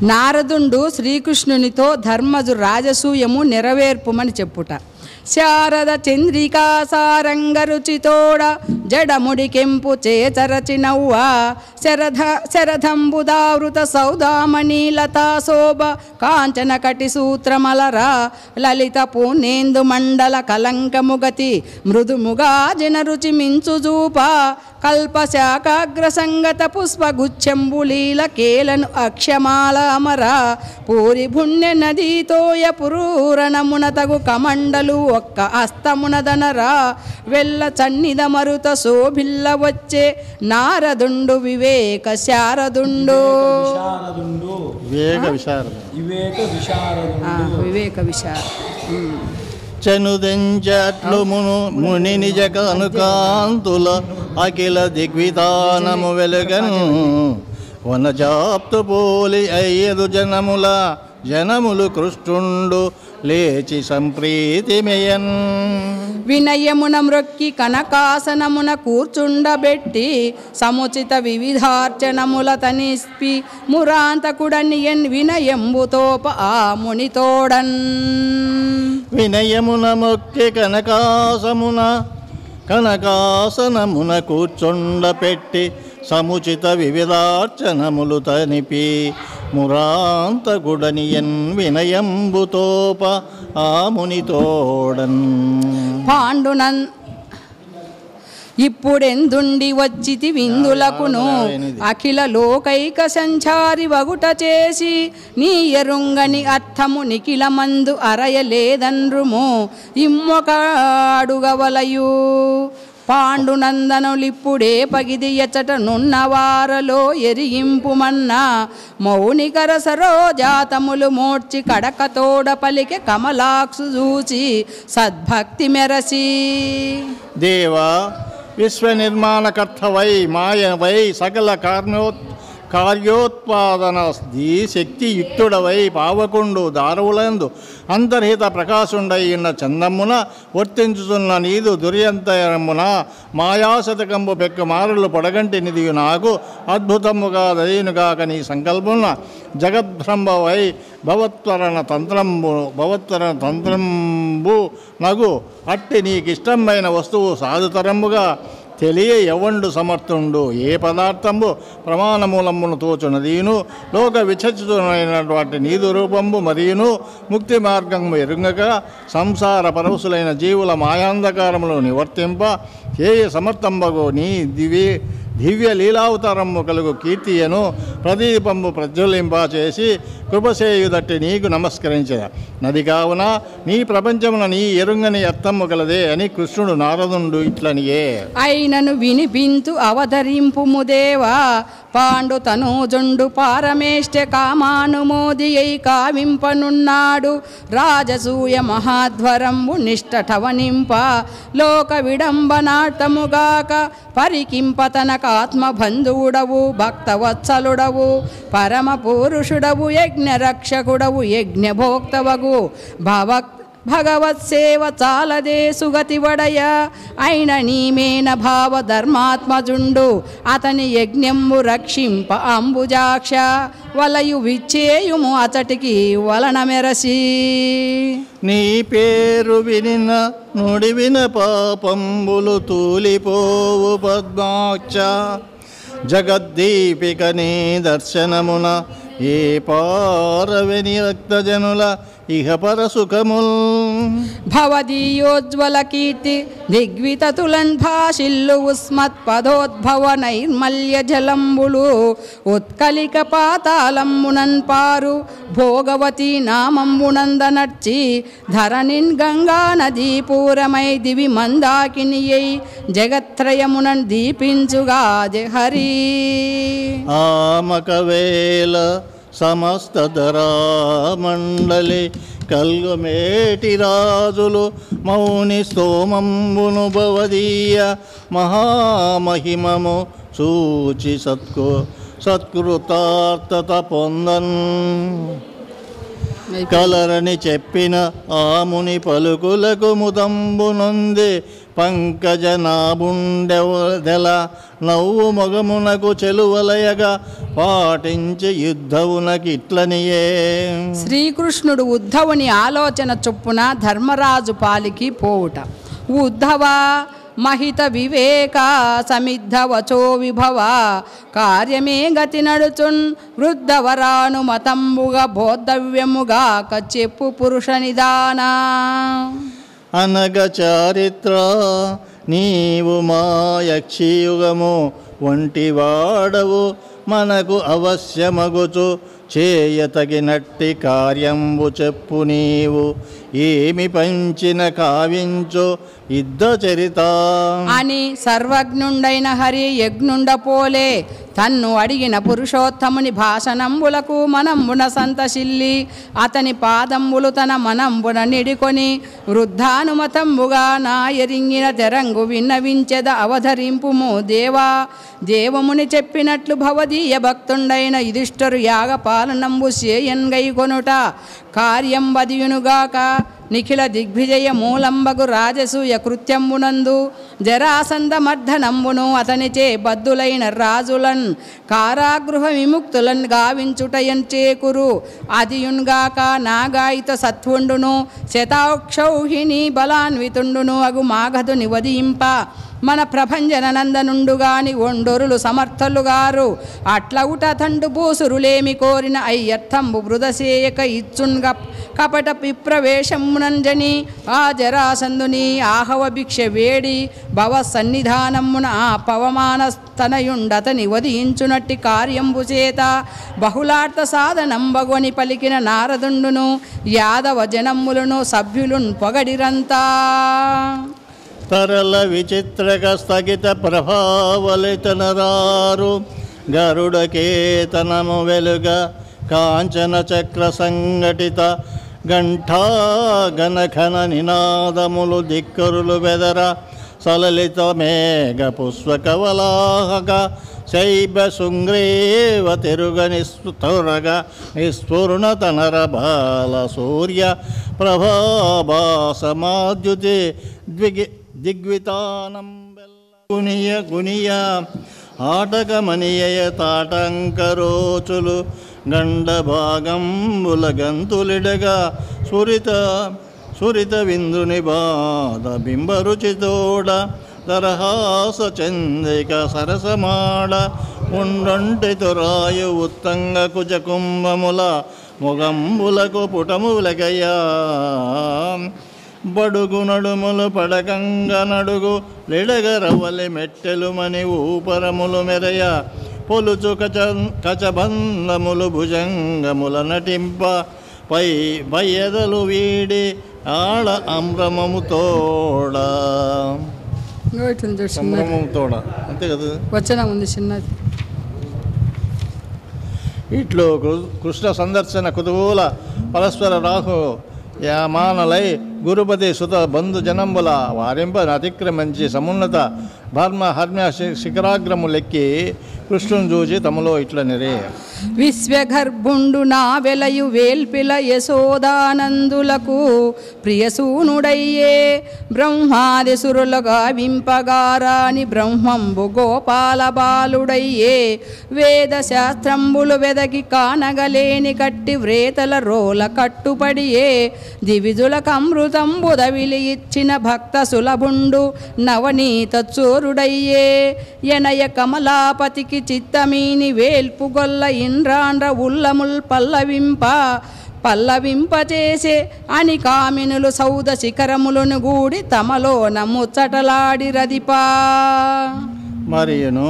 నారదుండు శ్రీకృష్ణునితో ధర్మజు రాజసూయము నెరవేర్పుమని చెప్పుట. శారద చంద్రికా సారంగరుచితోడ జడముడి కెంపు చేచరచినవ్వ శరధంబుదావృత సౌదామణీలతా శోభ కాంచన కటి సూత్రమలరా లలిత పూర్ణేందు మండల కలంకముగతి మృదుముగా జనరుచి మించుజూప కల్పశాకాగ్ర సంగత పుష్పగుచ్ఛంబులీల కేలను అక్షమాల అమర పూరి భుణ్య నదీతోయ పురూరణమున తగు కమండలు ఒక్క అస్తమునదనరా వెల్ల చన్నిద మరుత శోభిల్ల వచ్చే నారదుండు వివేక శారదుండు వివేక విశార చనుదెంచట్లు ముని నిజ కనుకాంతుల అఖిల దిగ్విధానము వెలుగను వనజాప్తు పోలి అయ్యదు జనములు కృష్ణుండు లేచి సంప్రీతిమయన్ వినయమున మ్రొక్కి కనకాసనమున కూర్చుండబెట్టి సముచిత వివిధార్చనముల తనిస్పి మురాంతకుడనియన్ వినయంబుతోప ఆ మునితోడన్ వినయమున మొక్కి కనకాసనమున కూర్చుండపెట్టి సముచిత వివిధార్చనములు తనిపి మురాంతగుడనియన్ వినయంబుతోప ఆ మునితోడన్ పాండునన్ ఇప్పుడెందుండి వచ్చితి విందులకును అఖిల లోకైక సంచారి వగుట చేసి నీ ఎరుంగని అర్థము నిఖిల మందు అరయలేదన్రుము ఇమ్మొక అడుగవలయు పాండునందనులిప్పుడే పగిది ఎచ్చట నున్నవారలో ఎరియింపుమన్నా మౌనికర సరోజాతములు మోడ్చి కడకతోడ పలికె కమలాక్షు చూచి సద్భక్తి మెరసి దేవా విశ్వనిర్మాణకర్తవై మాయవై సకల కార్యోత్పాదన శక్తియుక్తుడవై పావకుండు దారువులందు అంతర్హిత ప్రకాశుండై ఉన్న చందమ్మున వర్తించుతున్న నీదు దుర్యంతరమున మాయాశతకంబు పెక్కు మారులు పొడగంటి నిధియు నాకు అద్భుతముగా దయనుగాక నీ సంకల్పమున జగద్బ్రహ్మవై భవత్వరణ తంత్రంబు నగు అట్టి నీకిష్టమైన వస్తువు సాధుతరముగా తెలియ ఎవండు సమర్థుండు ఏ పదార్థంబు ప్రమాణమూలమును తోచునదీను లోక విచక్షునైనటువంటి నీదు రూపంబు మరియును ముక్తి మార్గము ఎరుంగక సంసార పరవశులైన జీవుల మాయాంధకారములు నివర్తింప ఏ సమర్థంబగు నీ దివ్య లీలావతారము కలుగు కీర్తియను ప్రదీపంబు ప్రజ్వలింప చేసి కృపసేయుదట్టి నీకు నమస్కరించద నది కావున నీ ప్రపంచమున నీ ఎరుంగని అర్థము కలదే అని కృష్ణుడు నారదుండు ఇట్లనియే అయినను వినిపింతు అవతరింపుము దేవా పాండు తనూజుండు పారమేష్ట కామానుమోది అయి కావింపనున్నాడు రాజసూయ మహాధ్వరంబు నిష్టఠవనింప లోక విడంబనార్థముగాక పరికింప తనకాత్మబంధువుడవు భక్తవత్సలుడవు పరమ పురుషుడవు యజ్ఞరక్షకుడవు యజ్ఞభోక్తవగు భగవత్సేవ చాలదే సుగతి వడయ అయిన నీమేన భావ ధర్మాత్మజుండు అతని యజ్ఞంబు రక్షింప అంబుజాక్ష వలయు విచ్చేయుము అతటికి వలన మెరసి నీ పేరు వినిన నుడివిన పాపంబులు తూలిపోవు పద్మాక్ష జగద్దీపిక నీ దర్శనమున ఏ పారవిని రక్తజనుల ఇహ పరసుఖముల్ భవదీయోజ్వల కీర్తి దిగ్వితతులన్ భాషిల్లు ఉస్మత్పదోద్భవ నైర్మల్య జలంబులు ఉత్కలిక పాతాళంబునన్ పారు భోగవతి నామంబునందనర్చి ధరణిన్ గంగా నదీ పూరమై దివి మందాకినియై జగత్రయమునన్ దీపించుగా హరి ఆమకవేల సమస్త ధరామండలి కల్గమేటి రాజులు మౌని స్తోమంబును భవదీయ మహామహిమము సూచి సత్కృతార్థత పొందన్ కలరని చెప్పిన ఆముని పలుకులకు ముదంబు నొంది పంకజనాభుండెల నవ్వు మొగమునకు చెలువలయగా పాటించి యుద్ధవునకిట్లనియే. శ్రీకృష్ణుడు ఉద్ధవుని ఆలోచన చొప్పున ధర్మరాజు పాలికి పోవుట. ఉద్ధవ మహిత వివేక సమిద్ధ వచో విభవ కార్యమే గతి నడుచున్ వృద్ధవరాను మతంబుగా బోద్ధవ్యముగా చెప్పు పురుష నిదాన. అనగ చారిత్ర నీవు మా యక్షియుగము వంటి వాడవు మనకు అవశ్యమగుచు చేయతగినట్టి కార్యంబు చెప్పు నీవు ఏమి పంచిన కావించు యుద్ధ చరిత అని సర్వజ్ఞుండైన హరి యజ్ఞుండ పోలే తన్ను అడిగిన పురుషోత్తముని భాషణంబులకు మనంబున సంతశిల్లి అతని పాదంబులు తన మనంబున నిడికొని వృద్ధానుమతంబుగా నా ఎరింగిన తెరంగు విన్నవించెద అవధరింపుము దేవా. దేవముని చెప్పినట్లు భవదీయ భక్తుండైన యుధిష్ఠరు యాగ పాలనంబు సేయన్గైకొనుట కార్యం బదియునుగాక నిఖిల దిగ్విజయ మూలంబగు రాజసూయ కృత్యంబునందు జరాసంద మర్ధనంబును అతనిచే బద్దులైన రాజులన్ కారాగృహ విముక్తులన్ గావించుటయన్ చేకురు అదియున్గాక నాగాయిత సత్వుండును శతాక్షౌహిణి బలాన్వితుండును అగు మాగధు నివదింప మన ప్రభంజన నందనుండుగాని ఒండొరులు సమర్థలుగారు అట్లవుట తండు పూసురులేమి కోరిన అయ్యర్థంబు బృదసేయక ఇచ్చున్గ కపట పిప్రవేశమునంజని ఆ జరాసందుని ఆహవ భిక్ష వేడి భవ సన్నిధానమున ఆ పవమానస్తనయుండతని వధించునట్టి కార్యంబు చేత బహుళార్థ సాధనంబగొని పలికిన నారదుండును యాదవ జనములను సభ్యులున్ పొగడిరంతా. తరల విచిత్రక స్థగిత ప్రభావలితనరారు గరుడకేతనము వెలుగ కాంచన చక్ర సంఘటిత ఘంటా గణఖన నినాదములు దిక్కరులు బెదర సలలిత మేఘ పుష్పకవలాహక శైబ శృంగ్రేవ తిరుగ నిస్ఫురగ నిస్ఫుర్ణ తనర బాల సూర్య ప్రభాభాసమాద్యుతి దిగ్వితానం గునియ గునియ ఆటకమనియయ తాటంకరోచులు గండ భాగంబుల గంతులిడగా సురిత విందుని బాధ బింబరుచితోడ దరహాస చందిక సరసమాడ ఉండంటి తురాయు ఉత్తంగ కుజ కుంభముల మొగంబులకు పుటములకయ్యా బడుగు నడుములు పడకంగ నడుగు లిడగరవలి మెట్టెలు మని ఊపరములు మెరయ పొలుచు కచబంధములు భుజంగముల నటింప పయ్యదలు వీడి ఆడ అమ్రమము తోడ అంతే కదా వచ్చిన ఉంది చిన్నది. ఇట్లో కృష్ణ సందర్శన కుతూల పరస్పర రాహు యామానలై గురుపతి సుత బంధు జనంబుల వారింప అతిక్రమించి సమున్నత భర్మ హర్మ్య శిఖరాగ్రము లెక్కి కృష్ణుని చూచి తమలో ఇట్లనిరే. విశ్వగర్భుండు నా వెలయు వేల్పిల యశోదానందులకు ప్రియసూనుడయ్యే బ్రహ్మాది సురులుగా వింపగారాని బ్రహ్మంబు గోపాల బాలుడయ్యే వేద శాస్త్రంబులు వెదకి కానగలేని కట్టి వ్రేతల రోల కట్టుపడియే దివిజులకు అమృతంబు దవిలి ఇచ్చిన భక్త సులభుండు నవనీత చోరుడయ్యే ఎనయ కమలాపతికి చిత్తమీని వేల్పుగొల్ల ఇంద్రాండ్ర ఉల్లముల్ పల్లవింపచేసే అని కామినులు సౌద శిఖరములను గూడి తమలో నముచ్చటలాడి రదిపా. మరియును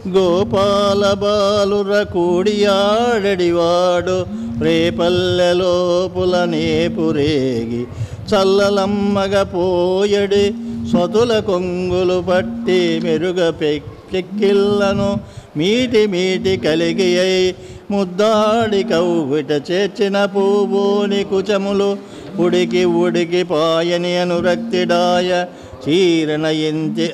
గోపాల బాలుర కూడియాడడివాడు రేపల్లెలోపుల నేపురేగి చల్లలమ్మగ పోయడి సతుల కొంగులు పట్టి మెరుగ పెక్కిళ్ళను మీటి మీటి కలిగి అయి ముద్దాడి కౌగిట చేర్చిన పూబోని కుచములు ఉడికి పాయని అనురక్తిడాయ చీరన ఎంతి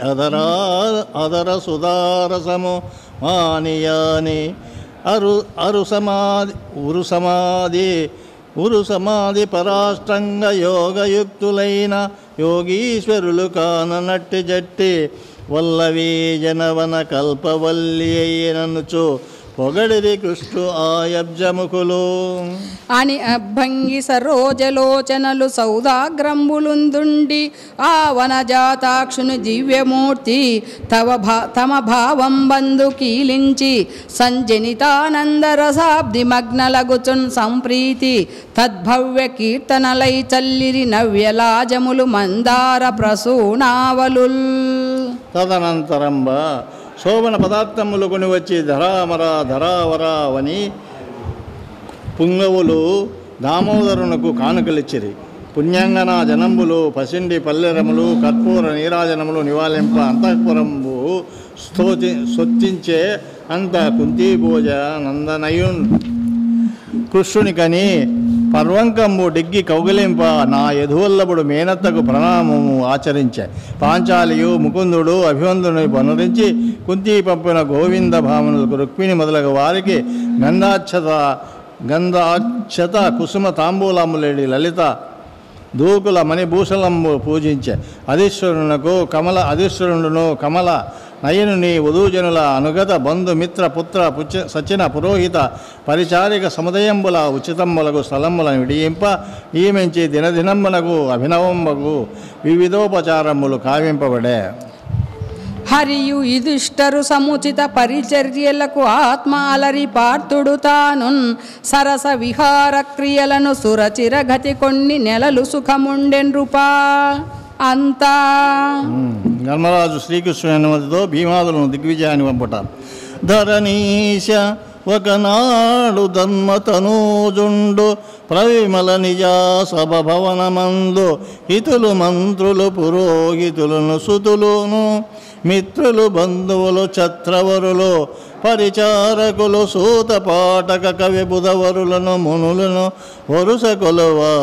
అదర సుధారసము మానియాని ఉరు సమాధి ఉరు సమాధి పరాష్టంగ యోగయుక్తులైన యోగీశ్వరులు కాననట్టి జట్టి వల్లవీ జనవన కల్పవల్లి అయ్యననుచు పొగడిరి కృష్ణు ఆయబ్జముఖులు అని అభంగి సరోజలోచనలు సౌదాగ్రంబులుందుండి ఆ వనజాతాక్షుని దివ్యమూర్తి తమ భావం బంధు కీలించి సంజనితానందరసాబ్ది మగ్నలగుచున్ సంప్రీతి తద్భవ్య కీర్తనలై చల్లిరి నవ్యలాజములు మందార ప్రసూనావలుల్. తదనంతరంబ శోభన పదార్థములు కొని వచ్చి ధరావరావని పుంగవులు దామోదరునకు కానుకలిచ్చిరి. పుణ్యంగన జనంబులు పసిండి పల్లెరములు కర్పూర నీరాజనములు నివాళింప అంతఃపురంబు స్తుతించే అంత కుంతీభోజ నందనయున్ కృష్ణునికని పర్వంకంబు డిగ్గి కౌగిలింప నా యధువల్లభుడు మేనత్తకు ప్రణామము ఆచరించే. పాంచాలియు ముకుందుడు అభివందుని పనురించి కుంతి పంపిన గోవింద భావనులకు రుక్మిణి మొదలగు వారికి గంధాక్షత కుసుమ తాంబూలములేడి లలిత దూకుల మణిభూషలంబు పూజించే. అధీశ్వరుడును కమల నయనుని వధూజనుల అనుగత బంధుమిత్ర పుత్ర సచిన పురోహిత పరిచారిక సముదయంబుల ఉచితంబులకు స్థలంబులను విడియింప నియమించి దినదినంబునకు అభినవంబకు వివిధోపచారములు కావింపబడే. హరియు యుధిష్ఠరు సముచిత పరిచర్యలకు ఆత్మ అలరి పార్థుడు తానున్ సరస విహార క్రియలను సురచిరగతి కొన్ని నెలలు సుఖముండెన్రుపా అంతా. ధర్మరాజు శ్రీకృష్ణుని అనుమతితో భీమాదులను దిగ్విజయాన్ని పంపుట. ధరణీశ ఒకనాడు ధర్మతనూజుండు ప్రవిమల నిజా సభవనమందు హితులు మంత్రులు పురోహితులను సుతులును మిత్రులు బంధువులు ఛత్రవరులు పరిచారకులు సూత పాఠక కవి బుధవరులను మునులను వరుస కొలువా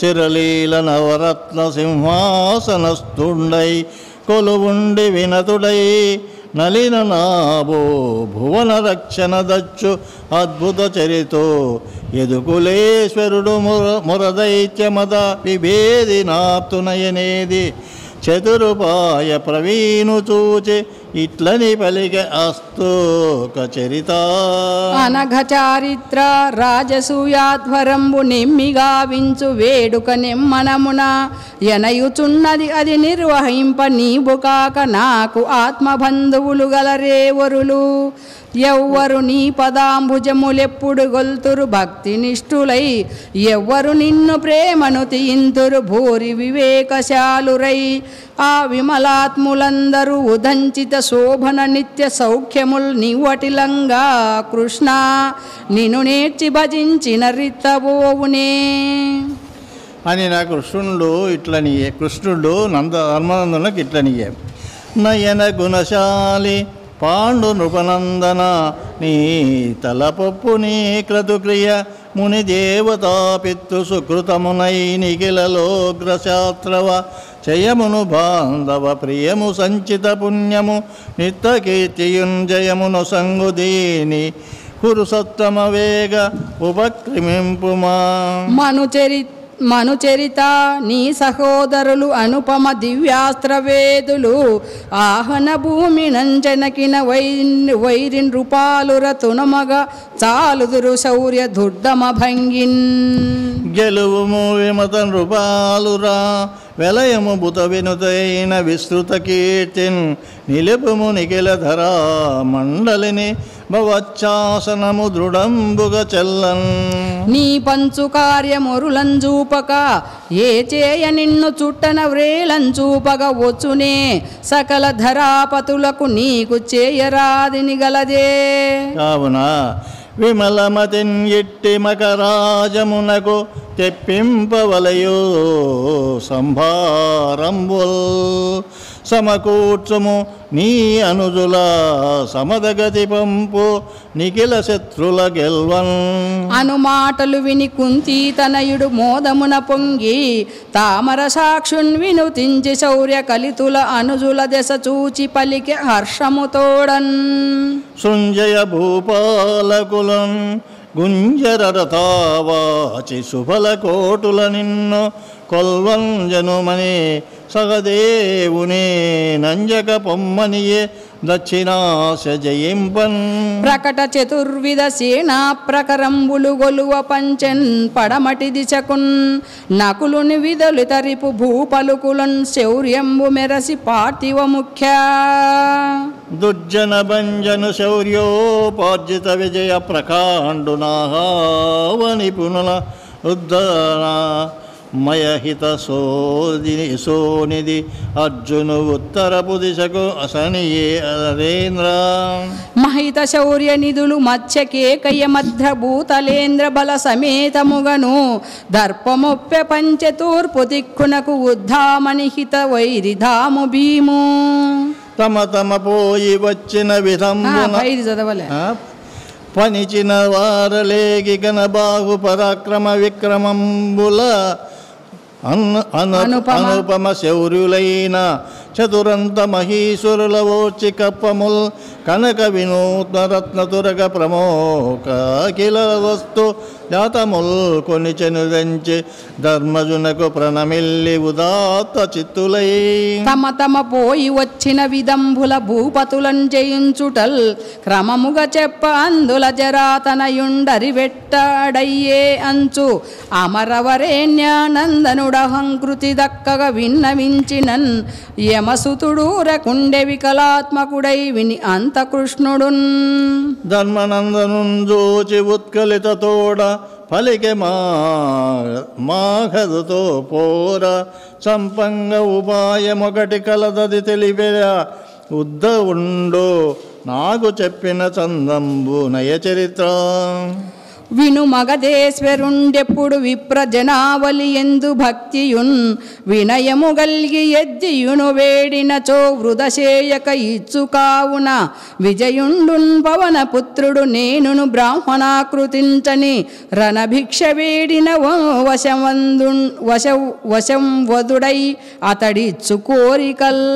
చిరలీల నవరత్న సింహాసనస్థుండై కొలువుండి వినతుడై నలిన నాభో భువన రక్షణ దచ్చు అద్భుత చరితో యదుకులేశ్వరుడు మురదైత్యమద విభేది నాప్తునయనేది చతురుపాయ ప్రవీణు చూచి ఇట్లని పలిక అస్తోక చరిత. అనఘ చారిత్ర రాజసూయాధ్వరంబు నిమ్మిగా వించు వేడుక నిమ్మనమున ఎనయుచున్నది అది నిర్వహింప నీవు కాక నాకు ఆత్మబంధువులు గలరేవరులు. ఎవ్వరు నీ పదాంబుజములెప్పుడు గొల్తురు భక్తి నిష్ఠులై ఎవ్వరు నిన్ను ప్రేమను తీయింతురు భూరి వివేకశాలురై. ఆ విమలాత్ములందరూ ఉదంచిత శోభన నిత్య సౌఖ్యముల్ నివటిలంగా కృష్ణ నిన్ను నేర్చి భజించిన రిత్తబోవునే అని నా కృష్ణుడు ధర్మనందునకు ఇట్లనియే. నయన గుణశాలి పాండు నృపనందన నీ తలపప్పు నీ క్రతుక్రియ ముని దేవతా పితృ సుకృతమునై నిఖిలలోగ్రశాస్త్రవ జయమును బాంధవ ప్రియము సంచిత పుణ్యము నిత్య కీర్తియుంజయమును సంగుదీని కురు సత్తమ వేగ ఉపక్రమింపుమా. మనుచరిత నీ సహోదరులు అనుపమ దివ్యాస్త్రవేదులు ఆహన భూమి నంజనకిన వైరిన్ రూపాలుర తునమగ చాలుదురు శౌర్య దుర్దమ భంగిన్. గెలువుము విమత నృపాలురా వెలయము బుత వినుతైన విస్తృత కీర్తిన్ నిలుపుము నిఖిల ధరా మండలిని భవచ్చాసనము దృఢంబుగ చెల్లన్. నీ పంచు కార్యమురులంజూపక ఏ చేయ నిన్ను చుట్టన వ్రేలంచూపగ వచ్చునే సకల ధరాపతులకు నీకు చేయరాదిని గలదే. కావున విమలమతిన్ ఇట్టి మకరాజమునకు తెప్పింపవలయో సంభారంబుల్ సమకూర్చుము నీ అనుజుల సమదగతి పంపు నిఖిల శత్రుల గెల్వన్. అనుమాటలు విని కుంతీ తనయుడు మోదమున పొంగి తామర సాక్షున్ వినుతించి శౌర్య కలితుల అనుజుల దశ చూచి పలికి హర్షముతోడన్. సృంజయ భూపాలకులన్ గుంజరరతావాచి సుఫల కోటుల నిన్ను కొల్వంజనుమని సగదేవునే నంజక పొమ్మనియే దక్షిణాశ జయింపన్ ప్రకట చతుర్విధ సేనా ప్రకరంబులు గొలువ పంచెన్ పడమటి దిశకున్ నకులుని విధులు తరిపు భూపలుకులన్ శౌర్యంబు మెరసి పార్థివ ముఖ్య దుర్జన భంజను శౌర్యోపార్జిత విజయ ప్రకాండునాహావ నిపుణుల ఉద్ధరణ మయహిత సోనిధి అర్జును ఉత్తరపు దిశకు అసనియే అరేంద్ర మహిత శౌర్య నిధులు మత్స్యకేకయ మధ్ర భూతలేంద్ర బల సమేతముగను దర్పమొప్పె పంచె తూర్పు దిక్కునకు ఉద్ధామని హిత వైరిధాము భీము తమ తమ పోయి వచ్చిన విధంబున చదవలే పనిచిన వారలేగి గణ బాహు పరాక్రమ విక్రమంబుల అనుపమ శౌర్యులైన చతురంత మహీశ్వరుల ఓర్చి కప్పముల్ కనక వినూత్న రత్నతురగ ప్రమోక అఖిల వస్తు జాతముల్ కొని చెనుదంచి ధర్మజునకు ప్రణమిల్లి ఉదాత్త చిత్తులై తమ తమ పోయి వచ్చిన విదంబుల భూపతులం జయించుటల్ క్రమముగా చెప్ప అందుల జరాతనయుండరి వెట్టాడయ్యే అంచు అమరవరేణ్యానందనుడహంకృతి దక్కగా విన్నవించినన్ యమసుతుడు రకుండె వికలాత్మకుడై విని అంత కృష్ణుడున్ ధర్మనందను జోచి ఉత్కలిత తోడ పలికె మాఘదుతో పోర సంపంగ ఉపాయమొకటి కలదది తెలిపెరా ఉద్ద ఉండు నాకు చెప్పిన చందంబు నయ చరిత్ర విను మగధేశ్వరుండెప్పుడు విప్ర జనావలి ఎందు భక్తియున్ వినయము గల్గి ఎద్దియును వేడినచో వృధశేయక ఇచ్చు కావున విజయుండున్ పవన పుత్రుడు నేనును బ్రాహ్మణాకృతించని రణభిక్ష వేడిన వశం వదుడై అతడిచ్చు కోరికల్